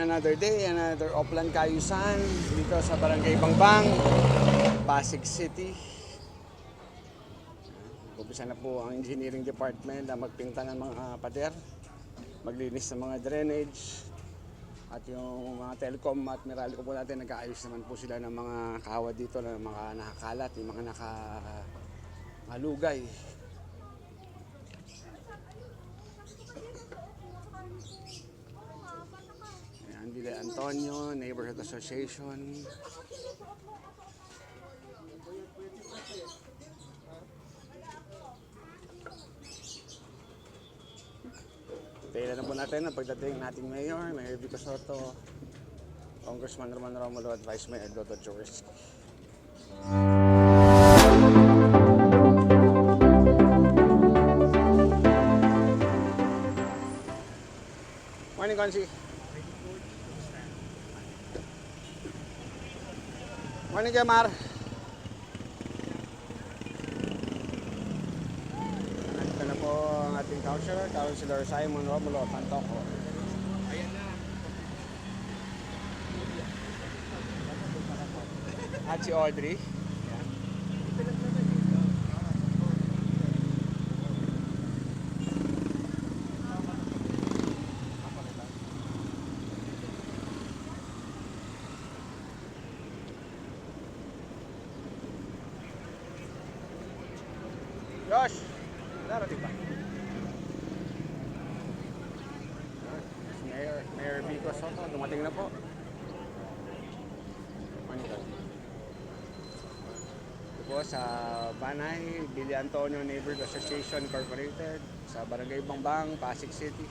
another day, another Oplan Kayusan dito sa Barangay Bangbang, Pasig City. Umpisa na po ang engineering department na magpinta ng mga pader, maglinis ng mga drainage, at yung mga telecom at Meralco po natin, nag-aayos naman po sila ng mga kawa dito na mga nakakalat, yung mga nakalugay. Ayan, Villa Antonio Neighborhood Association. Tayo na po natin ang pagdating nating Mayor Vico Soto, Congressman Roman Romulo at Vice Mayor Dodo Jaworski. Morning, Consi. Morning, Jamar. Nandito na po ang ating Councilor Simon Romulo Pantoco. Ayan na. At si Audrey. Josh, darating ba? Mayor Vico Soto, dumating na po. Ito po sa Banay, Villa Antonio Neighborhood Association Incorporated sa Barangay Bangbang, Pasig City.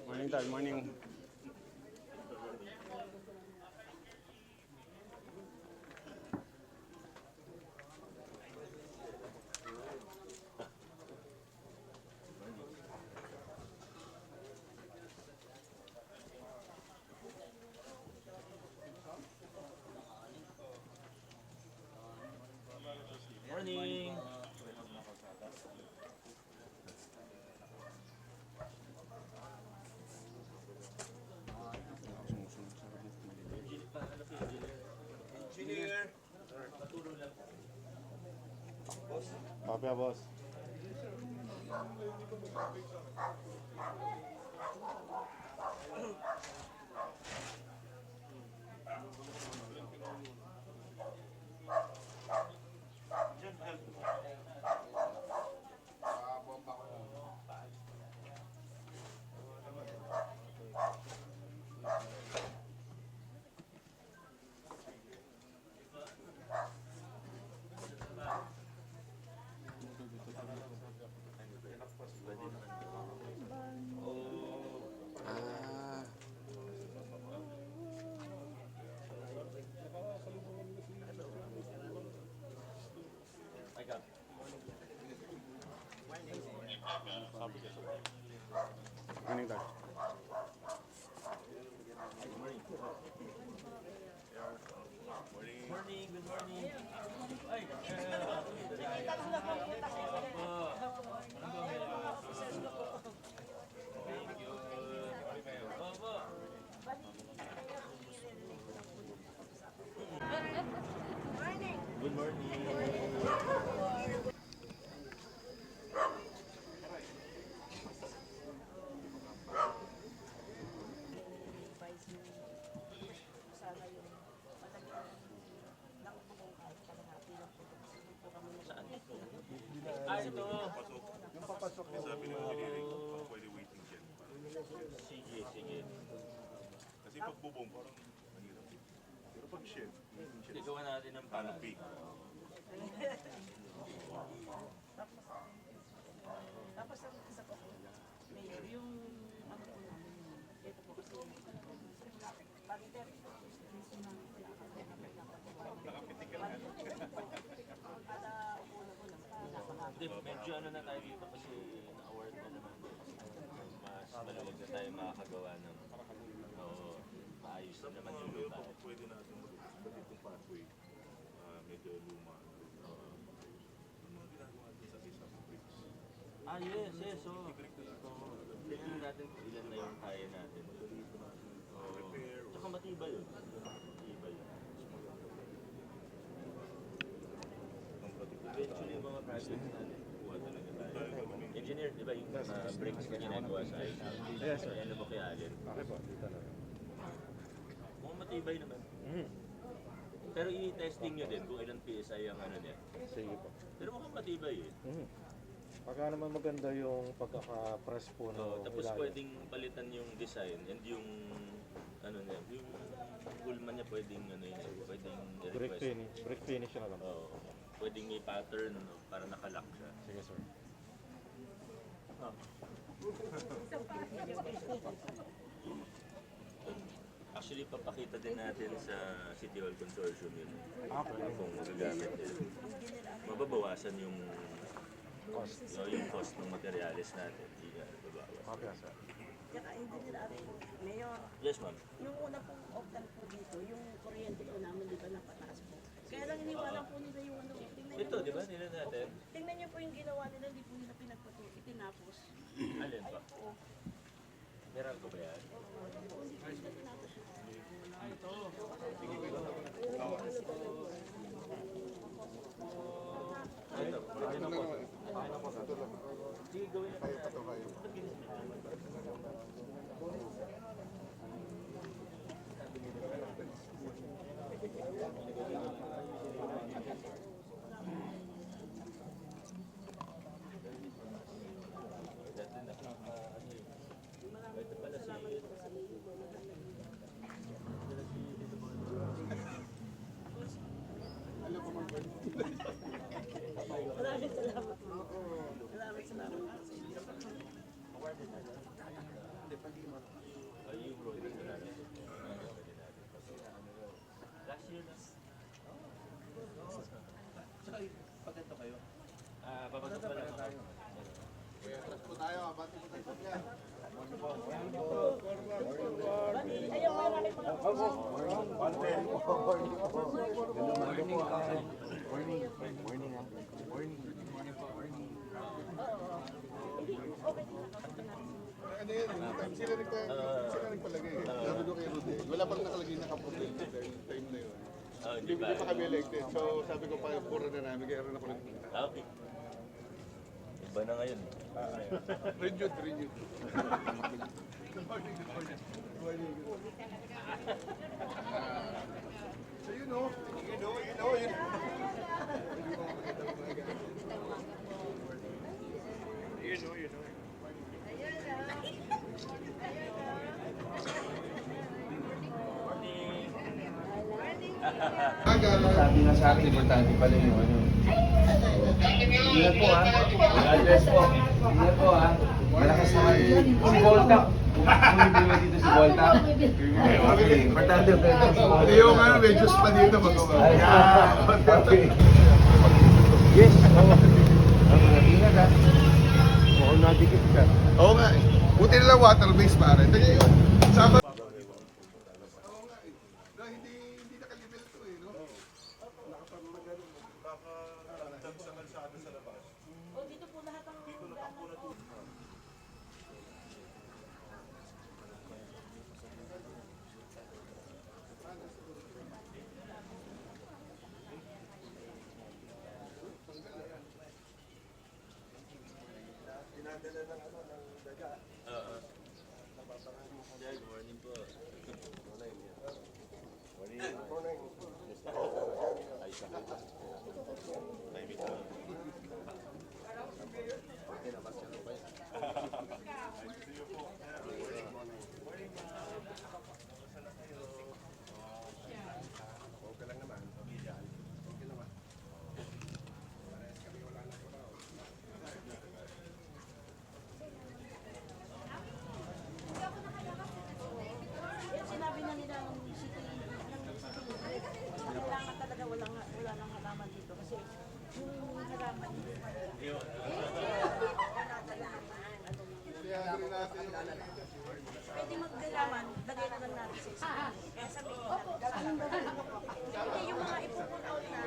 Morning, Tal. Morning. Morning. Engineer. Patulong lang. Boss. Papaya, boss. Morning, Tal. Morning, good morning. Ay, pagbubong, parang mahirap. Pero pag shed, Hindi, gawa natin ng canopy. Tapos ang isa po, Mayor, yung ano po namin, ito po kasi, pag-inter, Hindi, medyo ano na tayo dito kasi na-award na naman. Mas maluwag na tayo makakagawa ng maayos na naman yung Pero lupa. kung pwede natin mag-upos ba ditong pathway, medyo luma. Yung mga ginagawa natin sa isa sa bricks. Yes, yes. So, tingnan natin kung ilan na yung kaya natin. Repair. Tsaka matibay yun. Matibay yun. Eventually, yung mga projects natin, kuha talaga tayo. Engineer, di ba yung bricks na ginagawa sa IC? Yes, sir. Ayan mo kay Allen. Okay po, dito na. Mukhang matibay naman. Pero i-testing nyo din kung ilang PSI ang ano niya. Sige po. Pero mukhang matibay eh. Pagka naman maganda yung pagkaka-press po So, ng tapos ilalim. pwedeng palitan yung design and yung ano niya, yung gulma niya pwedeng ano yun, pwedeng Brick i-request. finish. Brick finish na lang. Oo. Pwedeng i-pattern para nakalock siya. Sige sir. Actually, papakita din natin sa City Hall Consortium yun. Okay. Kung magagamit nila. Mababawasan yung yung cost ng materials natin. Hindi na babawas. Okay sir. Tsaka hindi nila rin, Mayor, Yes, ma'am. yung una pong optan po dito, yung kuryente po namin, di ba, napataas po. Kaya lang iniwanan po nila yung ano, tingnan Ito, niyo di po, ba? Nila natin. tingnan niyo po yung ginawa nila, hindi po nila itinapos. Alin pa? Oo. Meron ko ba yan? Ito, pwede na po. Sige, gawin na. Ito pala si... Maraming salamat po. Maraming salamat po. Ay, yung road na natin. Last year na. Saka, pagkanto kayo? Papasok pa lang ako. Ayaw, maraming mga Ano yun, sila nagpalagay eh. Sabi ko kay Rudy, wala pang nakalagay na kaproblema dahil time na yun. Hindi Hindi pa kami elected, so sabi ko pa, pura na namin, kaya rin ako nagpunta. Okay. Iba na ngayon. Renewed. So you know. Sabi nga sa akin, importante pala yung ano. Ingat po ha. God bless po. Ingat po ha. Malakas naman. Si Volta. Bumibili mo dito si Volta. Okay. Importante po ito si Volta. Yung ano, medyo pa dito magawa. Okay. Yes. Ingat ha. Mukhang nadikit ka. Oo nga eh. Buti na lang water-based pare. Tingnan yun. Sama. Oo nga eh. No, hindi nakalibel to eh, no? Nakapag-magano, nakakatag sa kalsada sa labas. O, dito po lahat ang Good morning po. access. Kaya sabi ko, hindi yung mga ipupun out na.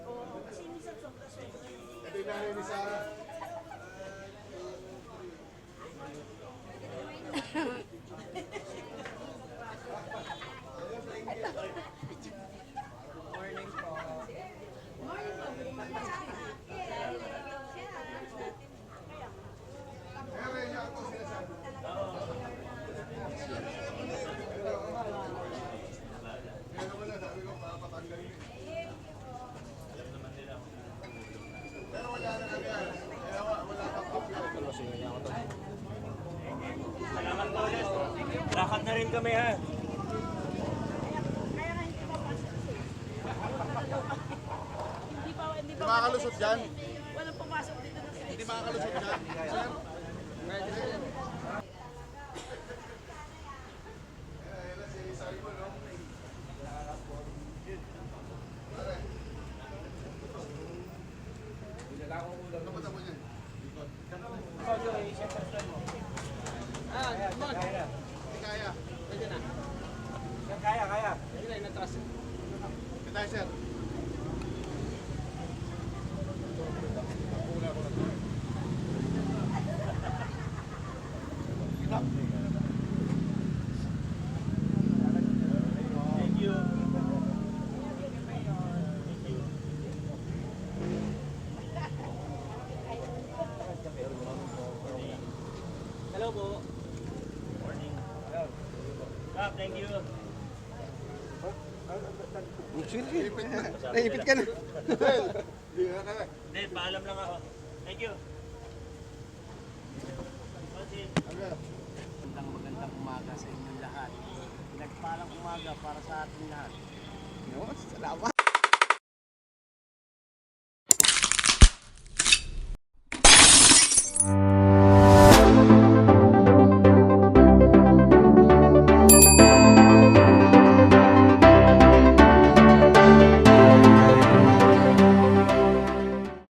Oo, kasi minsan sobra sweldo. Ito yung nanay ni Sarah. Salamat po ulit. Lakad na rin kami ha. Kaya nga hindi papasok siya. Hindi pa Makakalusot dyan? Walang pumasok dito na sila. Hindi makakalusot dyan. Sir? Kaya. Tayo, sir. Thank you. Hello po. Morning. Kap, thank you. Naipit ka na. Hindi, paalam lang ako. Thank you. Pansin. Magandang umaga sa inyong lahat. Nagpalang umaga para sa ating lahat. No, salamat.